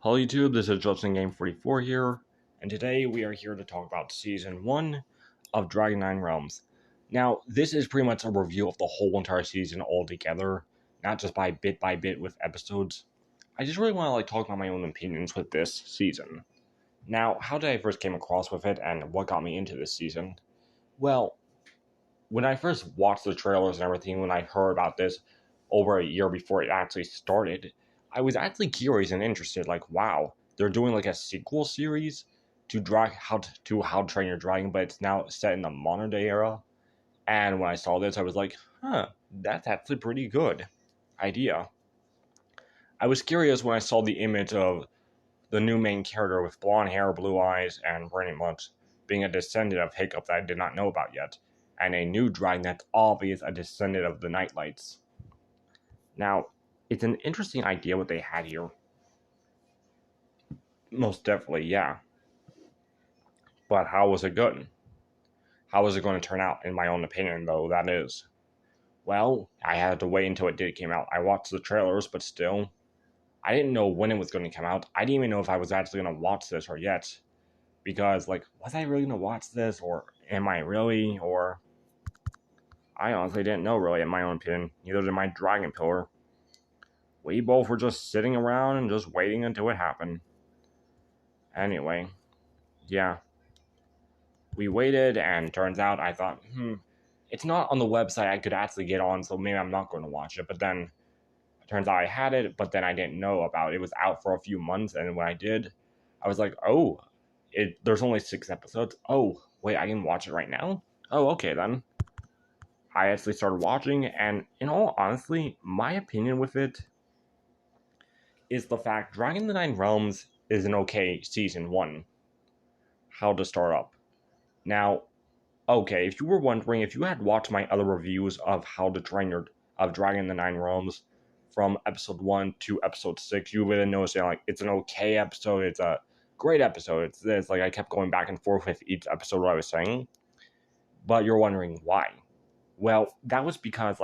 Hello YouTube, this is Justin Game 44 here, and today we are here to talk about Season 1 of Dragon 9 Realms. Now, this is pretty much a review of the whole entire season altogether, not just by bit with episodes. I just really want to talk about my own opinions with this season. Now, how did I first came across with it, and what got me into this season? Well, when I first watched the trailers and everything, when I heard about this over a year before it actually started, I was actually curious and interested. Like, wow, they're doing like a sequel series to How to Train Your Dragon, but it's now set in the modern day era. And when I saw this, I was like, that's actually pretty good idea. I was curious when I saw the image of the new main character with blonde hair, blue eyes, and pretty much being a descendant of Hiccup that I did not know about yet, and a new dragon that's obvious a descendant of the Nightlights. Now, it's an interesting idea what they had here. Most definitely, yeah. But how was it good? How was it going to turn out, in my own opinion, though, that is? Well, I had to wait until it did come out. I watched the trailers, but still, I didn't know when it was going to come out. I didn't even know if I was actually going to watch this or yet. Because, was I really going to watch this, or am I really, or... I honestly didn't know, really, in my own opinion. Neither did my Dragon Pillar. We both were just sitting around and just waiting until it happened. Anyway, yeah. We waited, and turns out I thought, it's not on the website I could actually get on, so maybe I'm not going to watch it. But then, it turns out I had it, but then I didn't know about it. It was out for a few months, and when I did, I was like, oh, there's only 6 episodes. Oh, wait, I can watch it right now? Oh, okay then. I actually started watching, and in all honesty, my opinion with it is the fact Dragon the Nine Realms is an okay season 1. How to start up. Now, okay, if you were wondering, if you had watched my other reviews of of Dragon the Nine Realms from episode 1 to episode 6, you would have noticed it's an okay episode, it's a great episode, it's this, I kept going back and forth with each episode what I was saying. But you're wondering why. Well, that was because,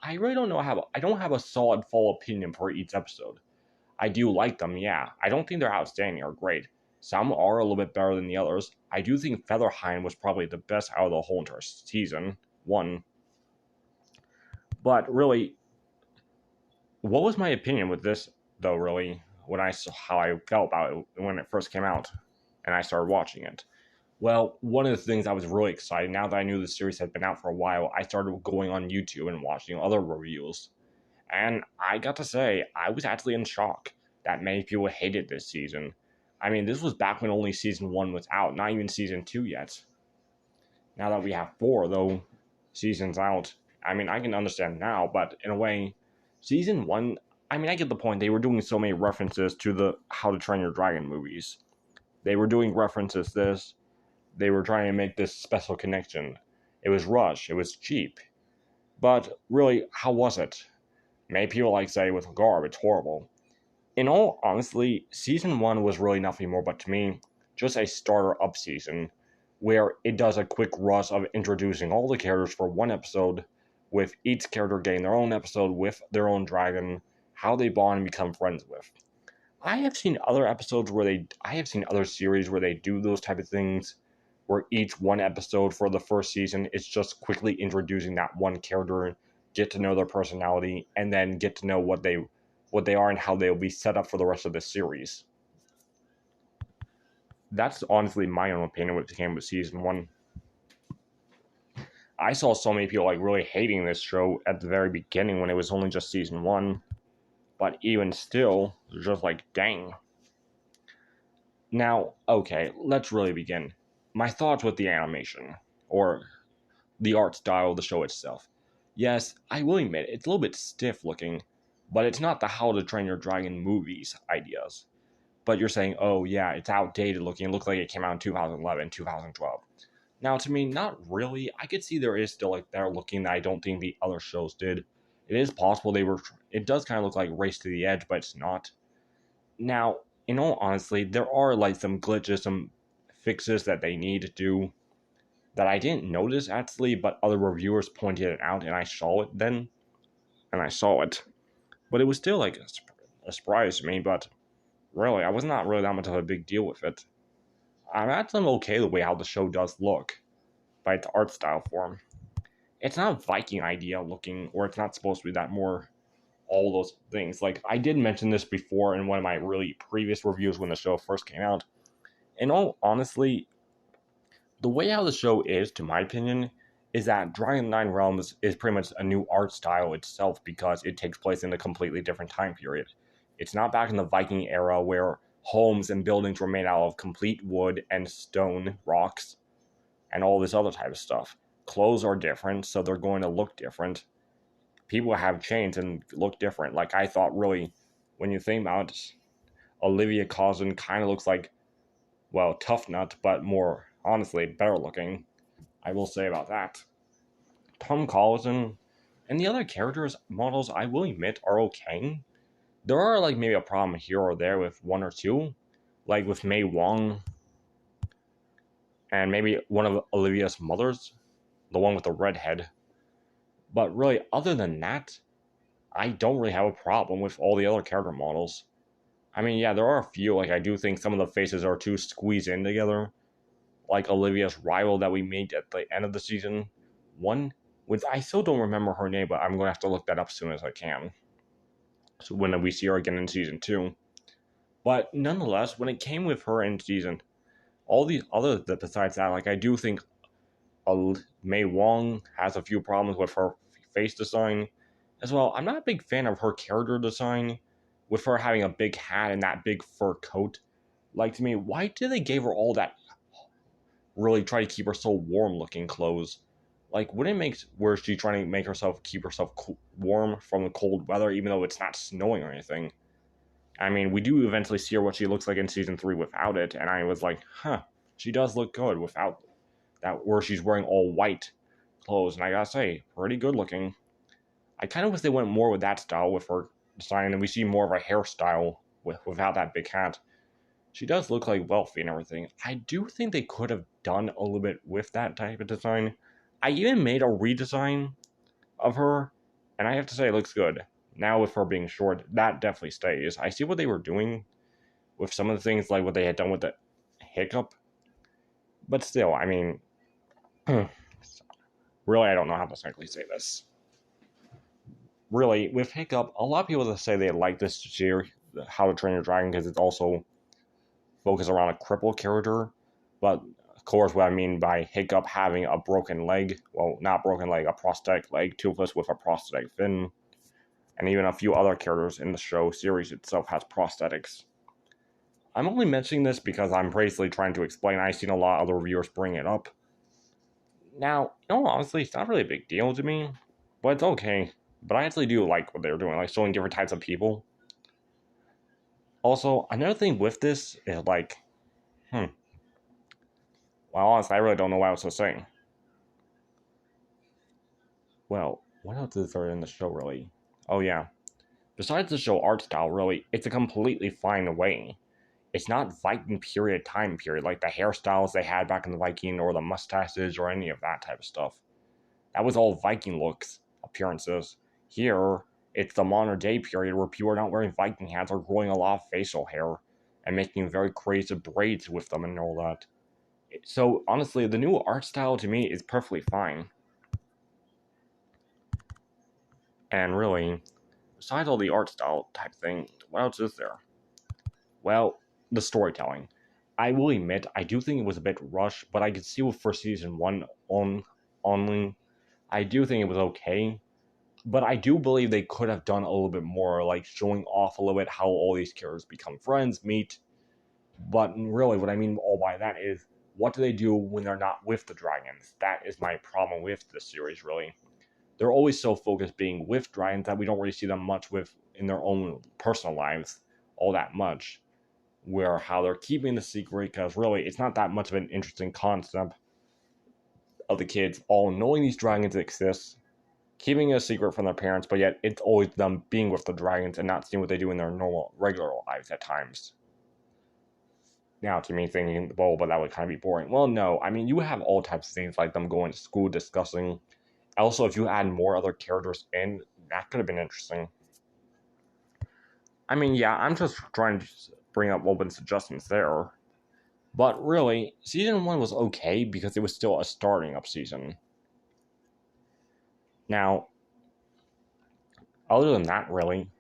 I really don't know I don't have a solid full opinion for each episode. I do like them, yeah. I don't think they're outstanding or great. Some are a little bit better than the others. I do think Featherhind was probably the best out of the whole entire season 1. But really, what was my opinion with this, though, really, when I saw how I felt about it when it first came out and I started watching it? Well, one of the things I was really excited, now that I knew the series had been out for a while, I started going on YouTube and watching other reviews. And I got to say, I was actually in shock that many people hated this season. I mean, this was back when only Season 1 was out, not even Season 2 yet. Now that we have 4, though, seasons out, I mean, I can understand now, but in a way, Season 1, I mean, I get the point. They were doing so many references to the How to Train Your Dragon movies. They were doing references to this. They were trying to make this special connection. It was rushed. It was cheap. But really, how was it? Many people say it was garbage, it's horrible. In all honesty, Season 1 was really nothing more but, to me, just a starter-up season, where it does a quick rush of introducing all the characters for one episode, with each character getting their own episode with their own dragon, how they bond and become friends with. I have seen other series where they do those type of things, where each one episode for the first season is just quickly introducing that one character, get to know their personality, and then get to know what they are and how they will be set up for the rest of the series. That's honestly my own opinion when it came with Season 1. I saw so many people really hating this show at the very beginning when it was only just Season 1. But even still, just dang. Now, okay, let's really begin. My thoughts with the animation, or the art style of the show itself. Yes, I will admit, it's a little bit stiff looking, but it's not the How to Train Your Dragon movies ideas. But you're saying, oh yeah, it's outdated looking, it looks like it came out in 2011, 2012. Now, to me, not really. I could see there is still better looking that I don't think the other shows did. It is possible it does kind of look like Race to the Edge, but it's not. Now, in all honesty, there are some glitches, some fixes that they need to do that I didn't notice actually, but other reviewers pointed it out and I saw it then. And I saw it. But it was still a surprise to me, but Really, I was not really that much of a big deal with it. I'm actually okay the way how the show does look by its art style form. It's not a Viking idea looking, or it's not supposed to be that more all those things. Like I did mention this before in one of my really previous reviews when the show first came out. And all honestly, the way how the show is, to my opinion, is that Dragon Nine Realms is pretty much a new art style itself because it takes place in a completely different time period. It's not back in the Viking era where homes and buildings were made out of complete wood and stone rocks and all this other type of stuff. Clothes are different, so they're going to look different. People have changed and look different. Like I thought, really, when you think about it, Olivia Cosden kind of looks like, well, Tough Nut, but more honestly better looking. I will say about that. Tom Collison and the other characters models, I will admit, are okay. There are like maybe a problem here or there with one or two, like with Mei Wong and maybe one of Olivia's mothers, the one with the red head. But really, other than that, I don't really have a problem with all the other character models. I mean, yeah, there are a few. Like, I do think some of the faces are too squeezed in together. Like Olivia's rival that we meet at the end of the season one, which I still don't remember her name, but I'm going to have to look that up as soon as I can. So when we see her again in season two. But nonetheless, when it came with her in season, all these other besides that, like I do think Mei Wong has a few problems with her face design as well. I'm not a big fan of her character design, with her having a big hat and that big fur coat. Like to me, why did they give her all that? Really try to keep her so warm looking clothes. Like, wouldn't it make where she's trying to make herself keep herself warm from the cold weather, even though it's not snowing or anything? I mean, we do eventually see her what she looks like in season 3 without it, and I was like, huh, she does look good without that, where she's wearing all white clothes, and I gotta say, pretty good looking. I kind of wish they went more with that style with her design, and we see more of a hairstyle without that big hat. She does look like wealthy and everything. I do think they could have done a little bit with that type of design. I even made a redesign of her, and I have to say it looks good. Now with her being short, that definitely stays. I see what they were doing with some of the things, like what they had done with the hiccup. But still, I mean, really, I don't know how to exactly say this. Really, with Hiccup, a lot of people say they like this series, How to Train Your Dragon, because it's also focused around a crippled character. But of course, what I mean by Hiccup having a broken leg, well, not broken leg, a prosthetic leg, Toothless with a prosthetic fin, and even a few other characters in the show series itself has prosthetics. I'm only mentioning this because I'm basically trying to explain. I've seen a lot of other reviewers bring it up. Now, honestly, it's not really a big deal to me, but it's okay. But I actually do like what they're doing, like showing different types of people. Also, another thing with this is like, well, honestly, I really don't know what else to say. Well, what else is there in the show, really? Oh, yeah. Besides the show art style, really, it's a completely fine way. It's not Viking period time period, like the hairstyles they had back in the Viking, or the mustaches, or any of that type of stuff. That was all Viking looks, appearances. Here, it's the modern day period where people are not wearing Viking hats or growing a lot of facial hair and making very crazy braids with them and all that. So, honestly, the new art style to me is perfectly fine. And really, besides all the art style type thing, what else is there? Well, the storytelling. I will admit, I do think it was a bit rushed, but I could see with for season one only, I do think it was okay. But I do believe they could have done a little bit more, like showing off a little bit how all these characters become friends, meet. But really, what I mean all by that is, what do they do when they're not with the dragons? That is my problem with this series, really. They're always so focused being with dragons that we don't really see them much with in their own personal lives all that much. Where how they're keeping the secret, because really, it's not that much of an interesting concept of the kids all knowing these dragons exist, keeping it a secret from their parents, but yet it's always them being with the dragons and not seeing what they do in their normal, regular lives at times. Now, to me, thinking, well, but that would kind of be boring. Well, no. I mean, you have all types of things like them going to school, discussing. Also, if you add more other characters in, that could have been interesting. I mean, yeah, I'm just trying to bring up Loban's adjustments there. But really, season 1 was okay because it was still a starting up season. Now, other than that, really,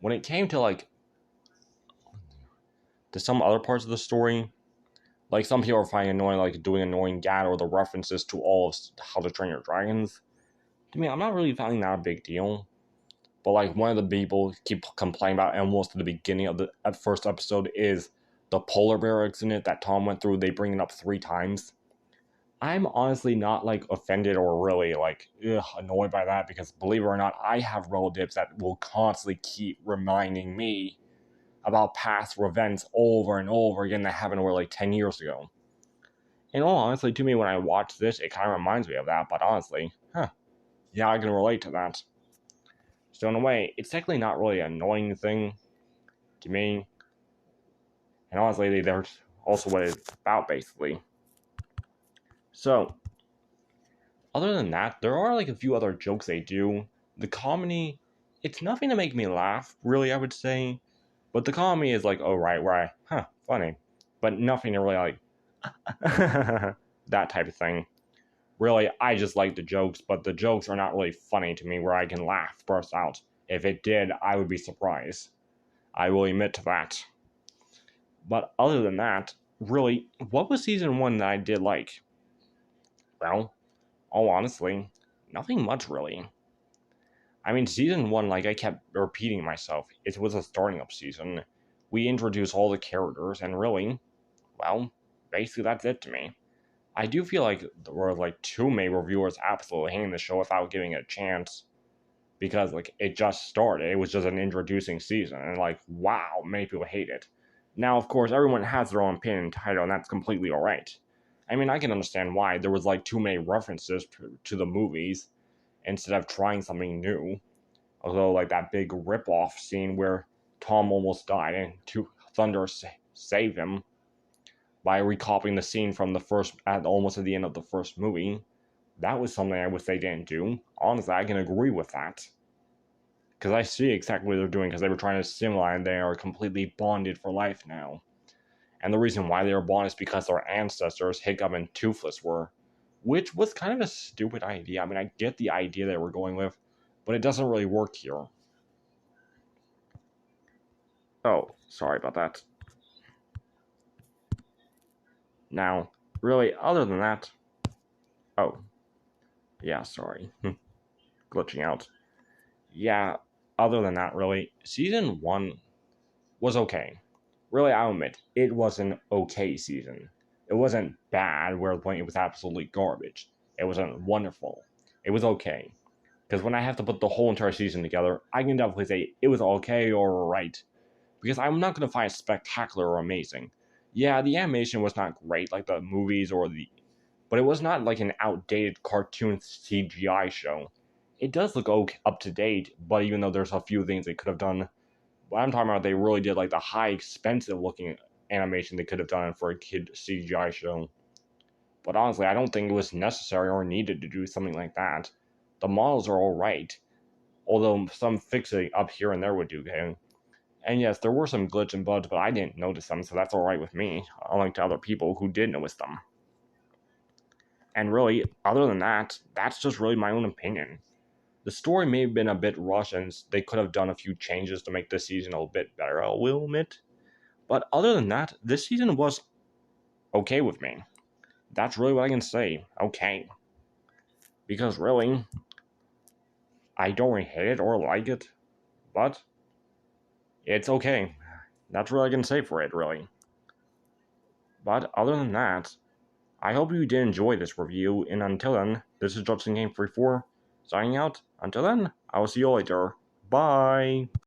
when it came to to some other parts of the story, like some people are finding annoying, like doing annoying GAD or the references to all of How to Train Your Dragons. To me, I'm not really finding that a big deal. But like one of the people keep complaining about almost at the beginning of the first episode is the polar bear incident that Tom went through. They bring it up 3 times. I'm honestly not like offended or really like annoyed by that because believe it or not, I have relatives that will constantly keep reminding me about past events over and over again that happened over like 10 years ago. And all honestly, to me, when I watch this, it kind of reminds me of that. But honestly, yeah, I can relate to that. So in a way, it's technically not really an annoying thing to me. And honestly, they're also what it's about, basically. So, other than that, there are like a few other jokes they do. The comedy, it's nothing to make me laugh, really, I would say. But the comedy is like, oh, right, funny. But nothing to really like, that type of thing. Really, I just like the jokes, but the jokes are not really funny to me where I can laugh, burst out. If it did, I would be surprised. I will admit to that. But other than that, really, what was season 1 that I did like? Well, all honestly, nothing much really. I mean, season 1, like I kept repeating myself, it was a starting up season. We introduced all the characters, and really, well, basically that's it to me. I do feel like there were like 2 main reviewers absolutely hating the show without giving it a chance. Because like it just started, it was just an introducing season, and like wow, many people hate it. Now, of course, everyone has their own opinion and title, and that's completely alright. I mean, I can understand why there was like too many references to the movies instead of trying something new. Although, like that big rip-off scene where Tom almost died and Thunder saved him by recopying the scene from the first, almost at the end of the first movie. That was something I wish they didn't do. Honestly, I can agree with that. Because I see exactly what they're doing, because they were trying to simulate they are completely bonded for life now. And the reason why they were bonded is because their ancestors, Hiccup and Toothless, were. Which was kind of a stupid idea. I mean, I get the idea they were going with, but it doesn't really work here. Oh, sorry about that. Now, really, other than that... Oh. Yeah, sorry. Glitching out. Yeah, other than that, really, season 1 was okay. Really, I'll admit, it was an okay season. It wasn't bad, where the point it was absolutely garbage. It wasn't wonderful. It was okay. Because when I have to put the whole entire season together, I can definitely say it was okay or right. Because I'm not going to find it spectacular or amazing. Yeah, the animation was not great like the movies but it was not like an outdated cartoon CGI show. It does look okay, up to date, but even though there's a few things they could have done, what I'm talking about, they really did like the high expensive looking animation they could have done for a kid CGI show. But honestly, I don't think it was necessary or needed to do something like that. The models are alright, although some fixing up here and there would do good. And yes, there were some glitch and bugs, but I didn't notice them, so that's alright with me, unlike to other people who did notice them. And really, other than that, that's just really my own opinion. The story may have been a bit rushed, and they could have done a few changes to make this season a little bit better, I will admit. But other than that, this season was okay with me. That's really what I can say. Okay. Because really, I don't really hate it or like it, but it's okay. That's what I can say for it, really. But other than that, I hope you did enjoy this review, and until then, this is Judson Game 34, signing out. Until then, I will see you later. Bye!